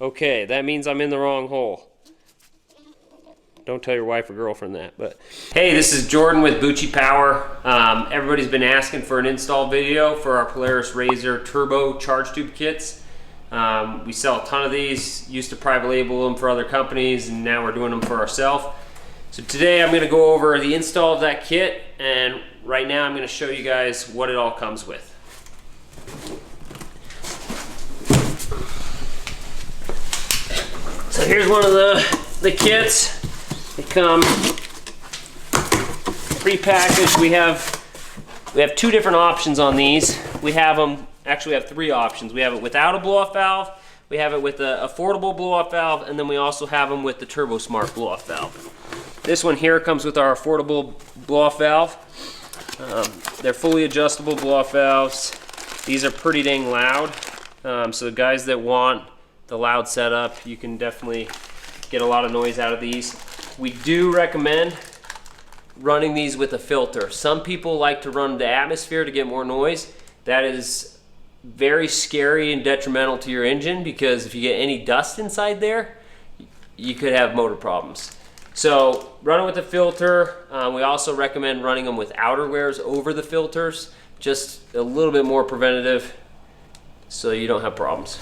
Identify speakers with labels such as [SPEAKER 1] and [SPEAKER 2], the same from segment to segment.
[SPEAKER 1] Okay, that means I'm in the wrong hole. Don't tell your wife or girlfriend that, but. Hey, this is Jordan with Buchi Power. Everybody's been asking for an install video for our Polaris RZR Turbo charge tube kits. We sell a ton of these, used to private label them for other companies, and now we're doing them for ourselves. So today I'm gonna go over the install of that kit, and right now I'm gonna show you guys what it all comes with. So here's one of the kits. They come pre-packaged. We have two different options on these. We have them, actually we have three options. We have it without a blow-off valve, we have it with the affordable blow-off valve, and then we also have them with the Turbo Smart blow-off valve. This one here comes with our affordable blow-off valve. They're fully adjustable blow-off valves. These are pretty dang loud. So the guys that want the loud setup, you can definitely get a lot of noise out of these. We do recommend running these with a filter. Some people like to run the atmosphere to get more noise. That is very scary and detrimental to your engine, because if you get any dust inside there, you could have motor problems. So run it with a filter. We also recommend running them with outerwears over the filters, just a little bit more preventative so you don't have problems.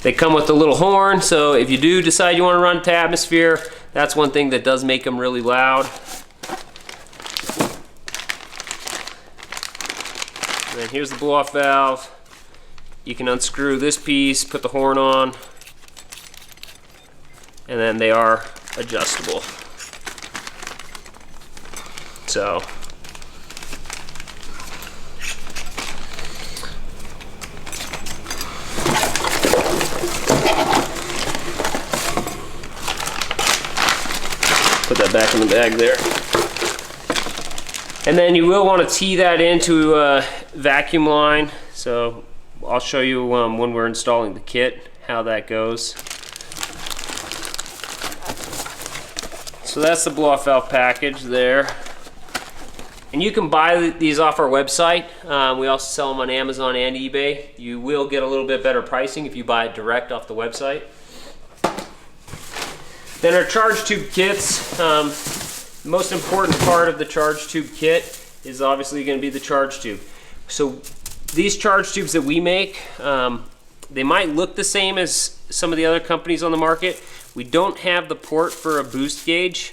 [SPEAKER 1] They come with a little horn, so if you do decide you want to run to atmosphere, that's one thing that does make them really loud. And then here's the blow-off valve. You can unscrew this piece, put the horn on, and then they are adjustable. So put that back in the bag there. And then you will want to tee that into a vacuum line. So I'll show you when we're installing the kit how that goes. So that's the blow-off valve package there. And you can buy these off our website. We also sell them on Amazon and eBay. You will get a little bit better pricing if you buy it direct off the website. Then our charge tube kits. The most important part of the charge tube kit is obviously going to be the charge tube. So these charge tubes that we make, they might look the same as some of the other companies on the market. We don't have the port for a boost gauge,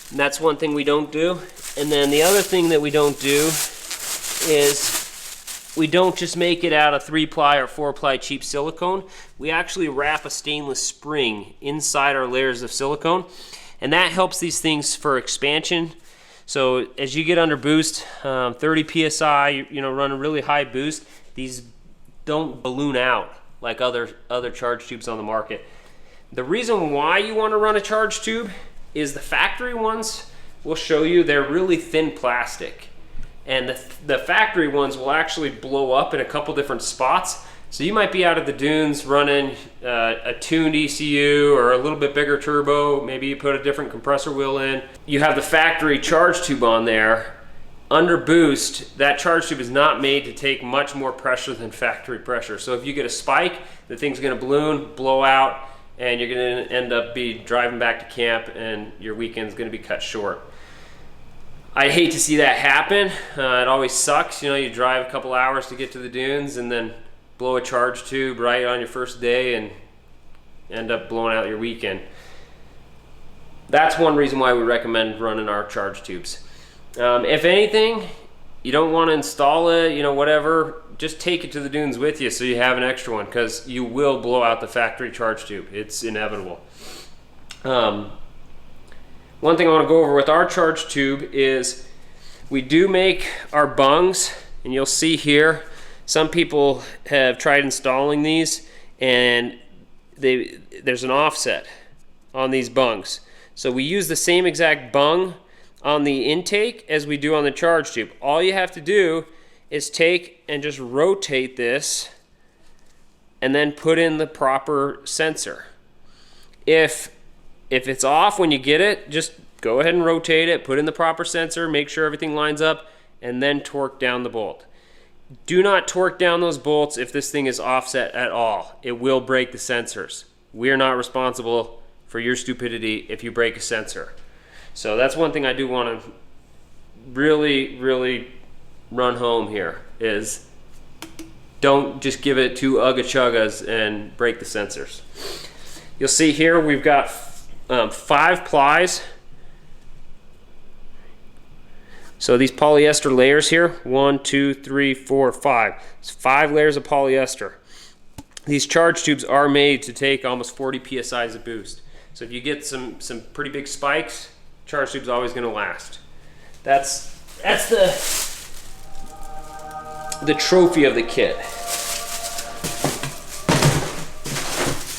[SPEAKER 1] and that's one thing we don't do. And then the other thing that we don't do is we don't just make it out of 3-ply or 4-ply cheap silicone. We actually wrap a stainless spring inside our layers of silicone, and that helps these things for expansion. So as you get under boost, 30 psi, you know, run a really high boost, these don't balloon out like other charge tubes on the market. The reason why you want to run a charge tube is the factory ones will show you they're really thin plastic. And the factory ones will actually blow up in a couple different spots. So you might be out of the dunes running a tuned ECU or a little bit bigger turbo. Maybe you put a different compressor wheel in. You have the factory charge tube on there. Under boost, that charge tube is not made to take much more pressure than factory pressure. So if you get a spike, the thing's gonna balloon, blow out, and you're gonna end up driving back to camp, and your weekend's gonna be cut short. I hate to see that happen. It always sucks. You know, you drive a couple hours to get to the dunes and then blow a charge tube right on your first day and end up blowing out your weekend. That's one reason why we recommend running our charge tubes. If anything, you don't want to install it, you know, whatever, just take it to the dunes with you so you have an extra one, because you will blow out the factory charge tube. It's inevitable. One thing I want to go over with our charge tube is we do make our bungs, and you'll see here some people have tried installing these and there's an offset on these bungs. So we use the same exact bung on the intake as we do on the charge tube. All you have to do is take and just rotate this and then put in the proper sensor. If it's off when you get it, just go ahead and rotate it, put in the proper sensor, make sure everything lines up, and then torque down the bolt. Do not torque down those bolts if this thing is offset at all. It will break the sensors. We're not responsible for your stupidity if you break a sensor. So that's one thing I do want to really run home here is don't just give it two ugga chuggas and break the sensors. You'll see here we've got 5 plies. So these polyester layers here, 1, 2, 3, 4, 5. It's 5 layers of polyester. These charge tubes are made to take almost 40 psi of boost. So if you get some pretty big spikes, charge tube's always going to last. That's the trophy of the kit.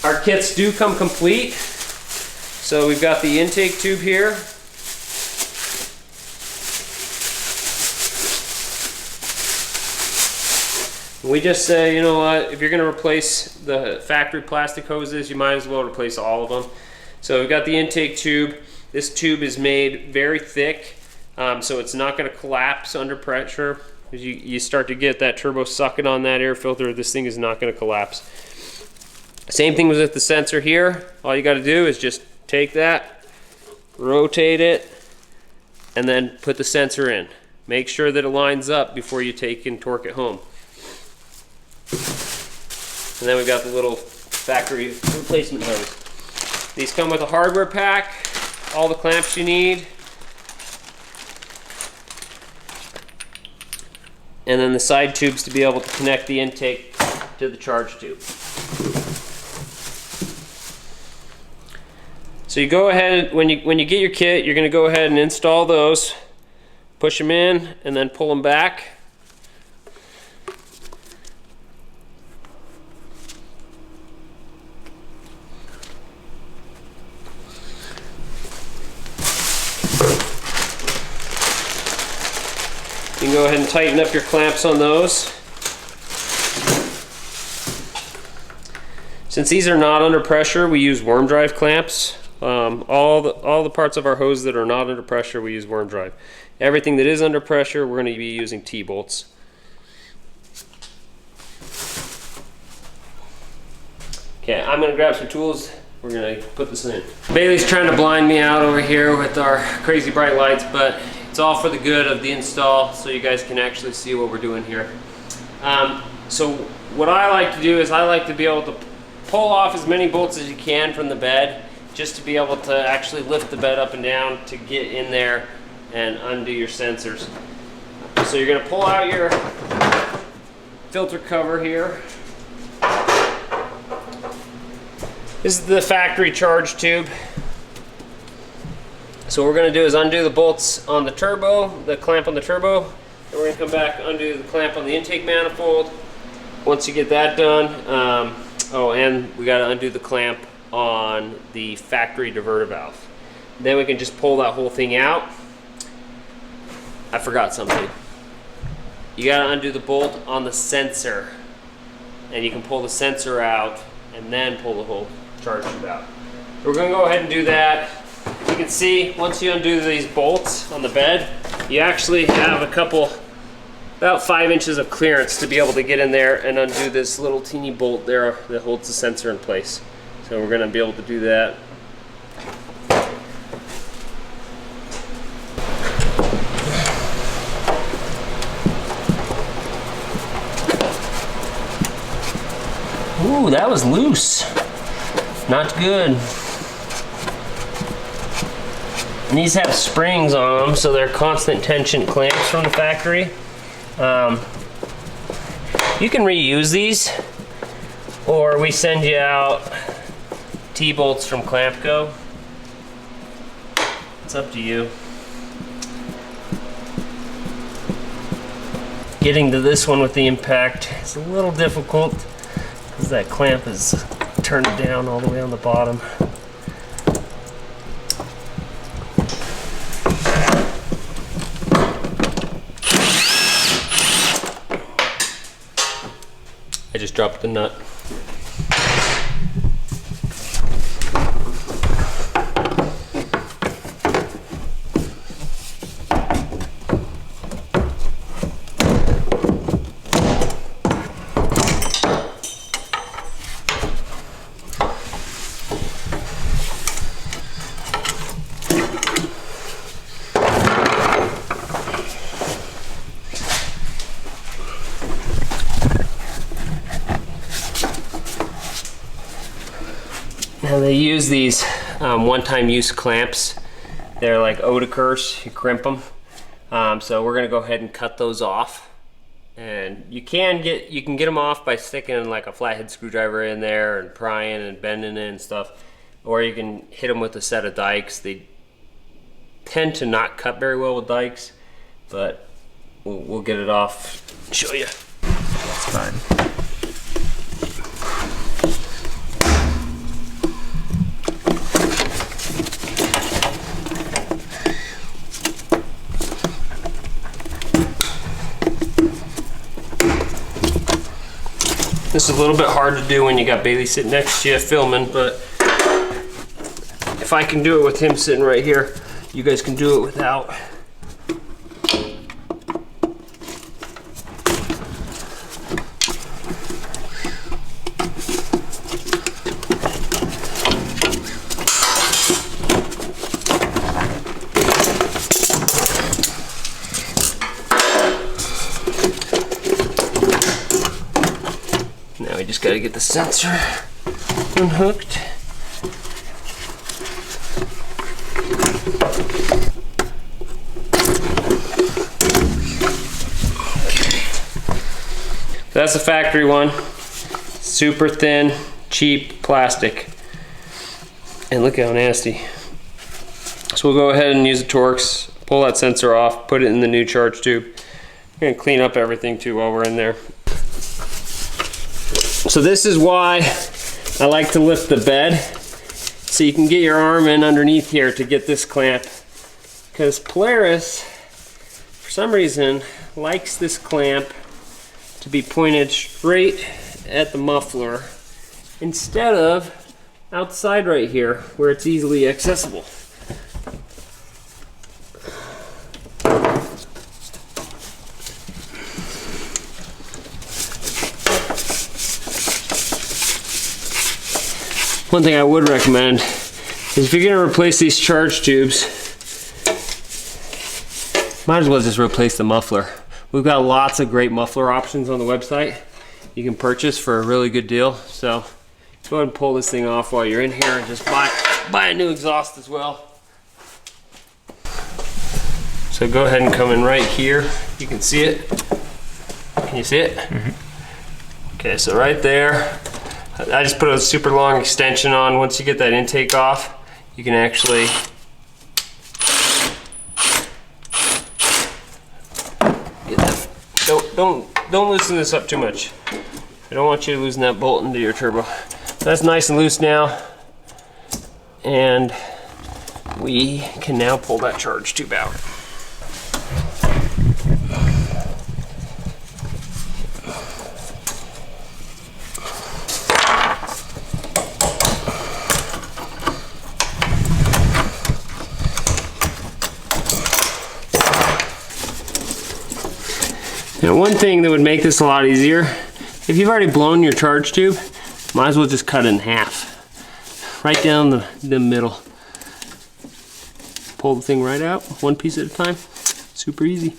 [SPEAKER 1] Our kits do come complete. So we've got the intake tube here. We just say, you know what, if you're going to replace the factory plastic hoses, you might as well replace all of them. So we've got the intake tube. This tube is made very thick, so it's not going to collapse under pressure. As you start to get that turbo sucking on that air filter, this thing is not going to collapse. Same thing with the sensor here. All you got to do is just take that, rotate it, and then put the sensor in. Make sure that it lines up before you take and torque it home. And then we've got the little factory replacement hose. These come with a hardware pack, all the clamps you need, and then the side tubes to be able to connect the intake to the charge tube. So you go ahead, when you get your kit, you're going to go ahead and install those, push them in, and then pull them back. You can go ahead and tighten up your clamps on those. Since these are not under pressure, we use worm drive clamps. All the parts of our hose that are not under pressure, we use worm drive. Everything that is under pressure, we're going to be using T-bolts. Okay, I'm going to grab some tools. We're going to put this in. Bailey's trying to blind me out over here with our crazy bright lights, but it's all for the good of the install, so you guys can actually see what we're doing here. So what I like to do is I like to be able to pull off as many bolts as you can from the bed, just to be able to actually lift the bed up and down to get in there and undo your sensors. So you're going to pull out your filter cover here. This is the factory charge tube. So what we're going to do is undo the bolts on the turbo, the clamp on the turbo, and we're going to come back, undo the clamp on the intake manifold. Once you get that done, oh, and we got to undo the clamp on the factory diverter valve. Then we can just pull that whole thing out. I forgot something. You got to undo the bolt on the sensor, and you can pull the sensor out and then pull the whole charge tube out. So we're going to go ahead and do that. You can see once you undo these bolts on the bed, you actually have about 5 inches of clearance to be able to get in there and undo this little teeny bolt there that holds the sensor in place. So we're going to be able to do that. Ooh, that was loose. Not good. And these have springs on them, so they're constant tension clamps from the factory. You can reuse these, or we send you out T-bolts from Clampco. It's up to you. Getting to this one with the impact is a little difficult because that clamp is turned down all the way on the bottom. I just dropped the nut. Now they use these one-time use clamps. They're like Otakers, you crimp them. So we're gonna go ahead and cut those off. And you can get them off by sticking like a flathead screwdriver in there and prying and bending it and stuff. Or you can hit them with a set of dikes. They tend to not cut very well with dikes, but we'll get it off and show you.
[SPEAKER 2] That's fine.
[SPEAKER 1] This is a little bit hard to do when you got Bailey sitting next to you filming, but if I can do it with him sitting right here, you guys can do it without. Now we just got to get the sensor unhooked. That's the factory one. Super thin, cheap plastic. And look how nasty. So we'll go ahead and use the Torx, pull that sensor off, put it in the new charge tube. We're gonna clean up everything too while we're in there. So this is why I like to lift the bed, so you can get your arm in underneath here to get this clamp. Because Polaris, for some reason, likes this clamp to be pointed straight at the muffler instead of outside right here where it's easily accessible. One thing I would recommend is if you're going to replace these charge tubes, might as well just replace the muffler. We've got lots of great muffler options on the website you can purchase for a really good deal. So go ahead and pull this thing off while you're in here and just buy a new exhaust as well. So go ahead and come in right here. You can see it. Can you see it? Mm-hmm. Okay, so right there. I just put a super long extension on. Once you get that intake off, you can actually get that. Don't loosen this up too much. I don't want you to loosen that bolt into your turbo. That's nice and loose now, and we can now pull that charge tube out. Now, one thing that would make this a lot easier, if you've already blown your charge tube, might as well just cut it in half. Right down the middle. Pull the thing right out, one piece at a time. Super easy.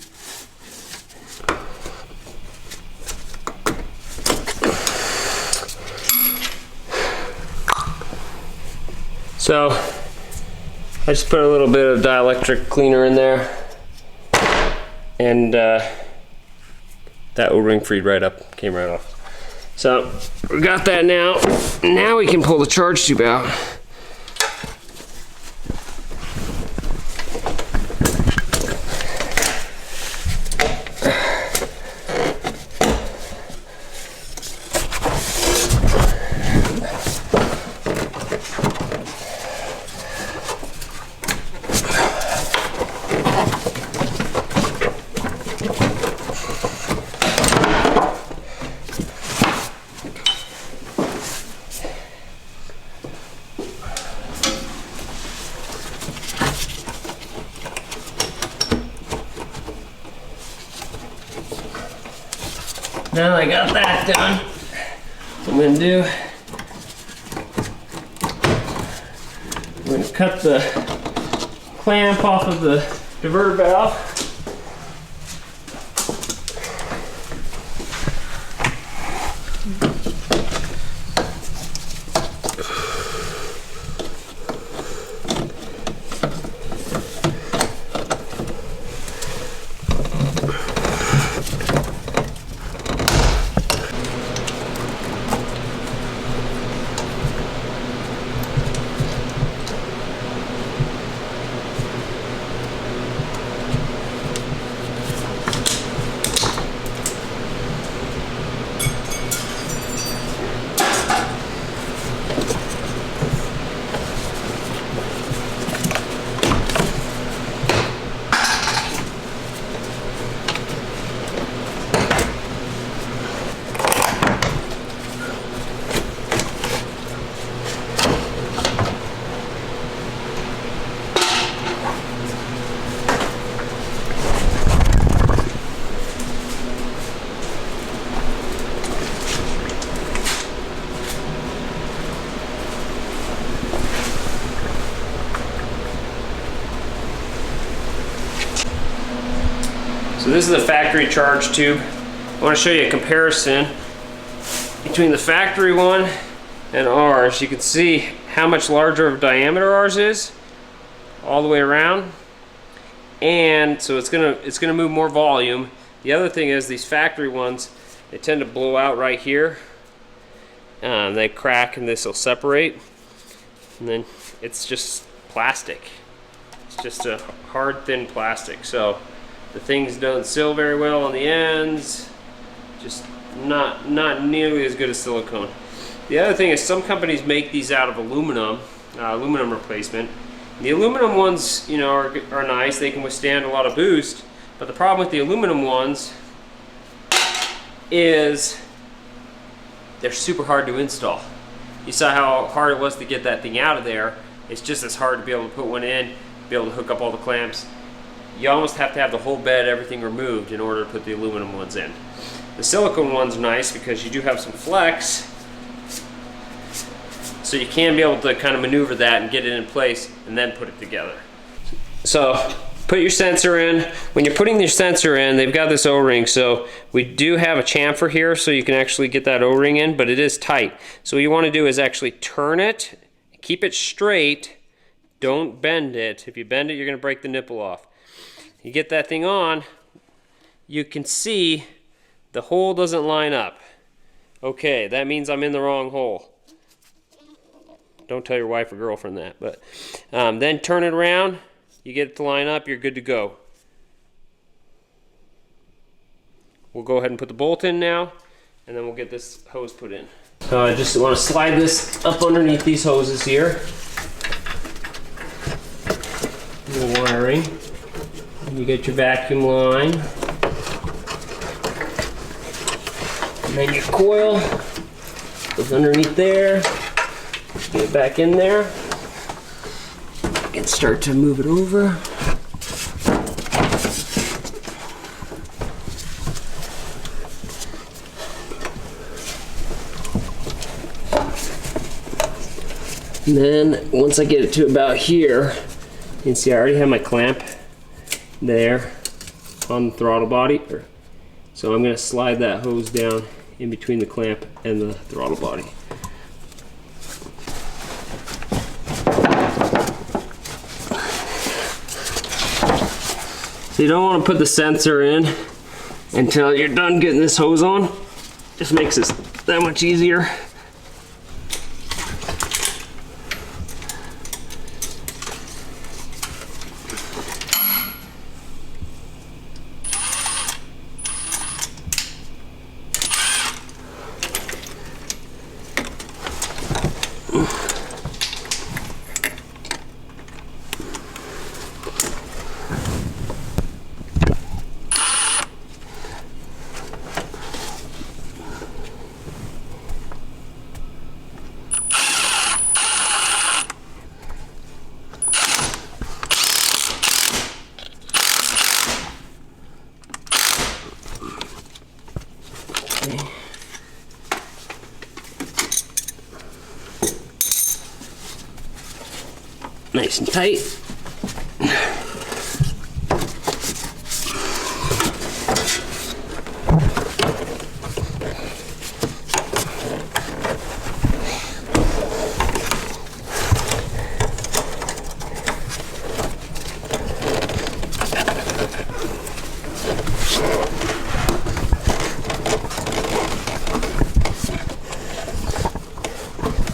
[SPEAKER 1] So, I just put a little bit of dielectric cleaner in there, and that O-ring freed right up, came right off. So we got that now. Now we can pull the charge tube out. Now that I got that done, what I'm gonna do, I'm gonna cut the clamp off of the diverter valve. this is a factory charge tube. I want to show you a comparison between the factory one and ours. You can see how much larger of diameter ours is all the way around, and so it's gonna move more volume. The other thing is these factory ones, they tend to blow out right here. They crack and this will separate, and then it's just plastic. It's just a hard, thin plastic, so the things don't seal very well on the ends. Just not nearly as good as silicone. The other thing is some companies make these out of aluminum replacement. The aluminum ones, you know, are nice. They can withstand a lot of boost, but the problem with the aluminum ones is they're super hard to install. You saw how hard it was to get that thing out of there. It's just as hard to be able to put one in, be able to hook up all the clamps. You almost have to have the whole bed, everything removed in order to put the aluminum ones in. The silicone one's nice because you do have some flex, so you can be able to kind of maneuver that and get it in place and then put it together. So put your sensor in. When you're putting your sensor in, they've got this O-ring, so we do have a chamfer here so you can actually get that O-ring in, but it is tight. So what you want to do is actually turn it, keep it straight, don't bend it. If you bend it, you're going to break the nipple off. You get that thing on, you can see the hole doesn't line up. Okay, that means I'm in the wrong hole. Don't tell your wife or girlfriend that, but then turn it around, you get it to line up, you're good to go. We'll go ahead and put the bolt in now, and then we'll get this hose put in. So I just want to slide this up underneath these hoses here. The wiring. You get your vacuum line. And then your coil goes underneath there. Get it back in there and start to move it over. And then once I get it to about here, you can see I already have my clamp there on the throttle body. So I'm going to slide that hose down in between the clamp and the throttle body. So you don't want to put the sensor in until you're done getting this hose on. Just makes this that much easier. Nice and tight.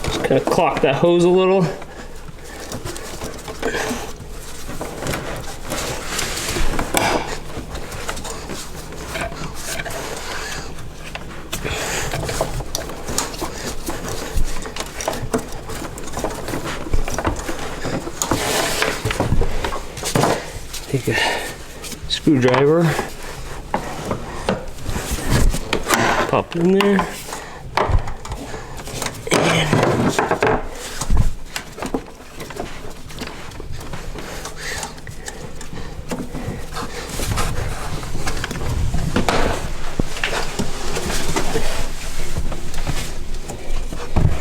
[SPEAKER 1] Just kind of clock that hose a little. Take a screwdriver, pop it in there, and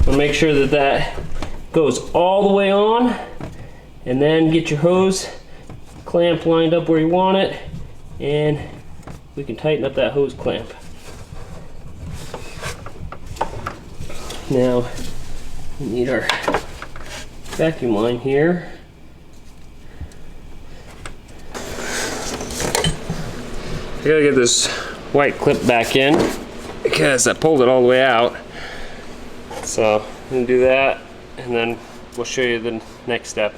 [SPEAKER 1] we'll make sure that that goes all the way on, and then get your hose clamp lined up where you want it, and we can tighten up that hose clamp. Now we need our vacuum line here. I gotta get this white clip back in because I pulled it all the way out. So I'm gonna do that, and then we'll show you the next step.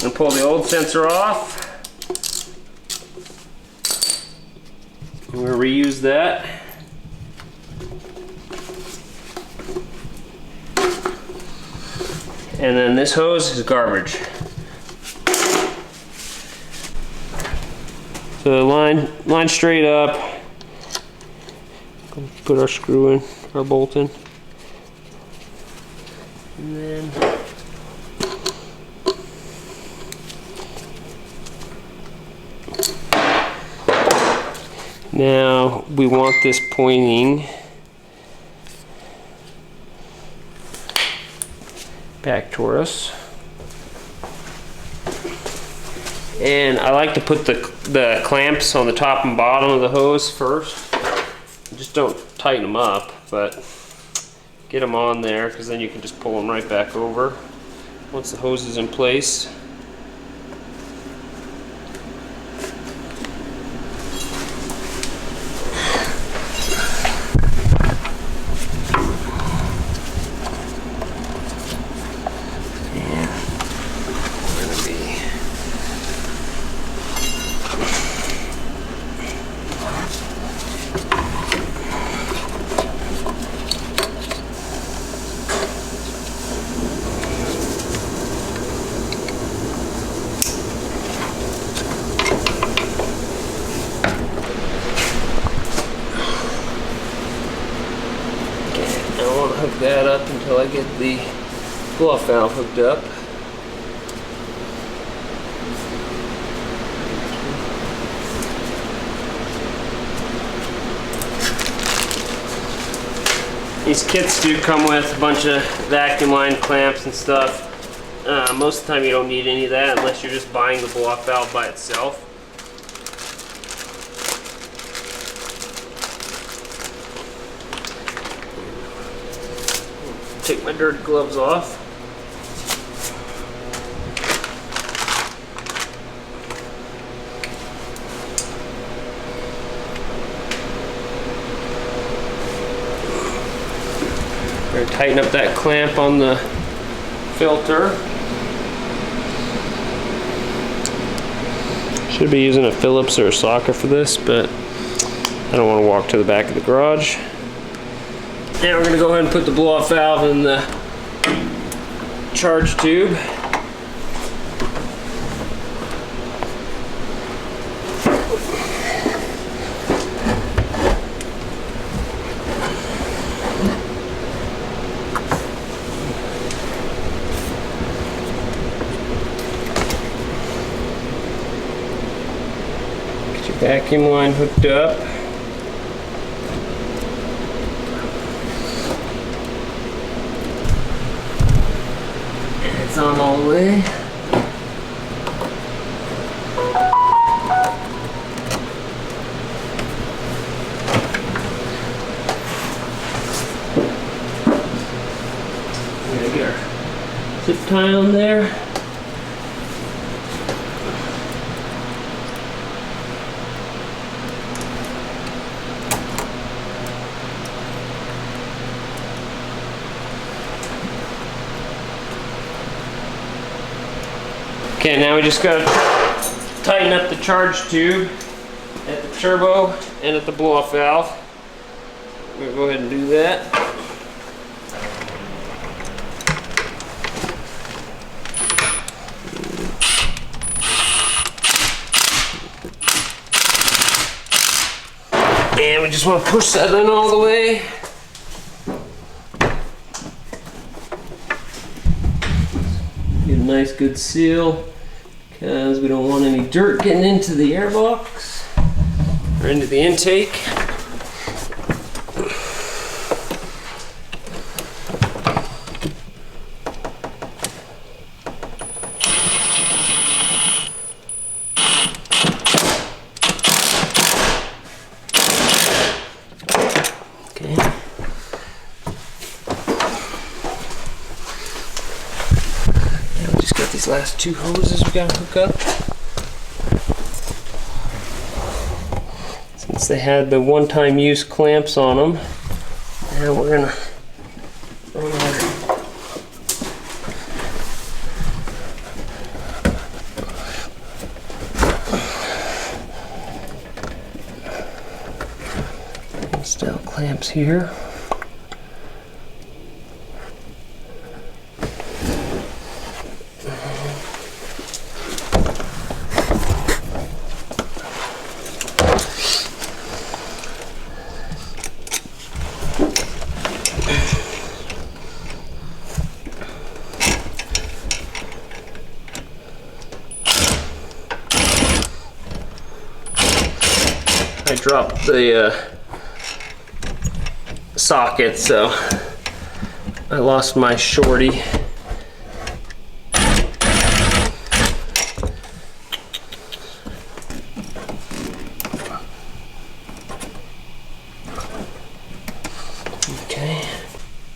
[SPEAKER 1] And pull the old sensor off. We're gonna reuse that. And then this hose is garbage. So line straight up. Put our screw in, our bolt in. And then now we want this pointing back toward us. And I like to put the clamps on the top and bottom of the hose first. Just don't tighten them up, but get them on there, because then you can just pull them right back over once the hose is in place. Hook that up until I get the blow-off valve hooked up. These kits do come with a bunch of vacuum line clamps and stuff. Most of the time you don't need any of that unless you're just buying the blow-off valve by itself. Take my dirty gloves off. We're going to tighten up that clamp on the filter. Should be using a Phillips or a socket for this, but I don't want to walk to the back of the garage. Now we're going to go ahead and put the blow-off valve in the charge tube. Get your vacuum line hooked up. It's on all the way. We're gonna get our zip tie on there. Okay, now we just gotta tighten up the charge tube at the turbo and at the blow-off valve. We're gonna go ahead and do that. And we just want to push that in all the way. Get a nice good seal. because we don't want any dirt getting into the airbox or into the intake. These last two hoses we gotta hook up. Since they had the one-time use clamps on them, now we're gonna run our style clamps here. I dropped the socket, so I lost my shorty.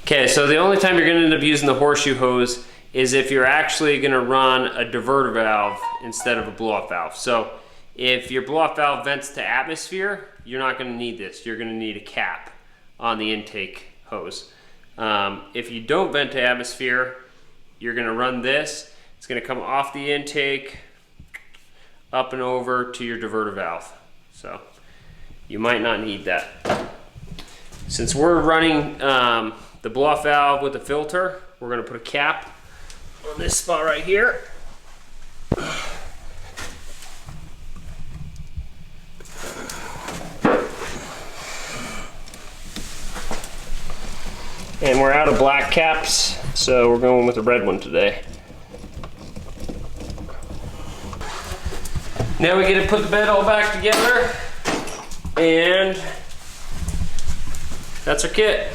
[SPEAKER 1] Okay, so the only time you're going to end up using the horseshoe hose is if you're actually going to run a diverter valve instead of a blow-off valve. So if your blow-off valve vents to atmosphere, you're not going to need this. You're going to need a cap on the intake hose. If you don't vent to atmosphere, you're going to run this. It's going to come off the intake up and over to your diverter valve. So you might not need that. Since we're running the blow-off valve with the filter, we're going to put a cap on this spot right here. And we're out of black caps, so we're going with the red one today. Now we get to put the bed all back together, and that's our kit.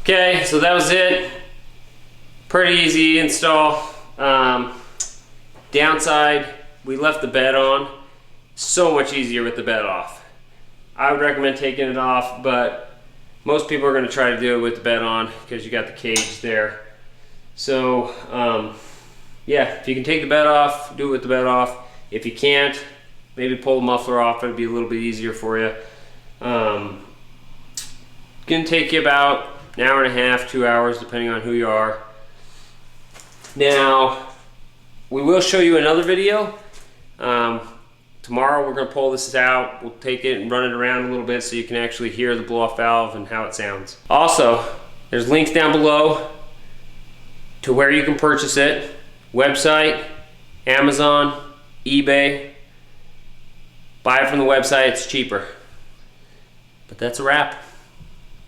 [SPEAKER 1] Okay, so that was it. Pretty easy install. Downside, we left the bed on. So much easier with the bed off. I would recommend taking it off, but most people are going to try to do it with the bed on because you got the cage there. So yeah, if you can take the bed off, do it with the bed off. If you can't, maybe pull the muffler off. It'd be a little bit easier for you. Gonna take you about an hour and a half, 2 hours, depending on who you are. Now, we will show you another video. Tomorrow we're going to pull this out. We'll take it and run it around a little bit so you can actually hear the blow-off valve and how it sounds. Also, there's links down below to where you can purchase it. Website, Amazon, eBay. Buy it from the website, it's cheaper. But that's a wrap.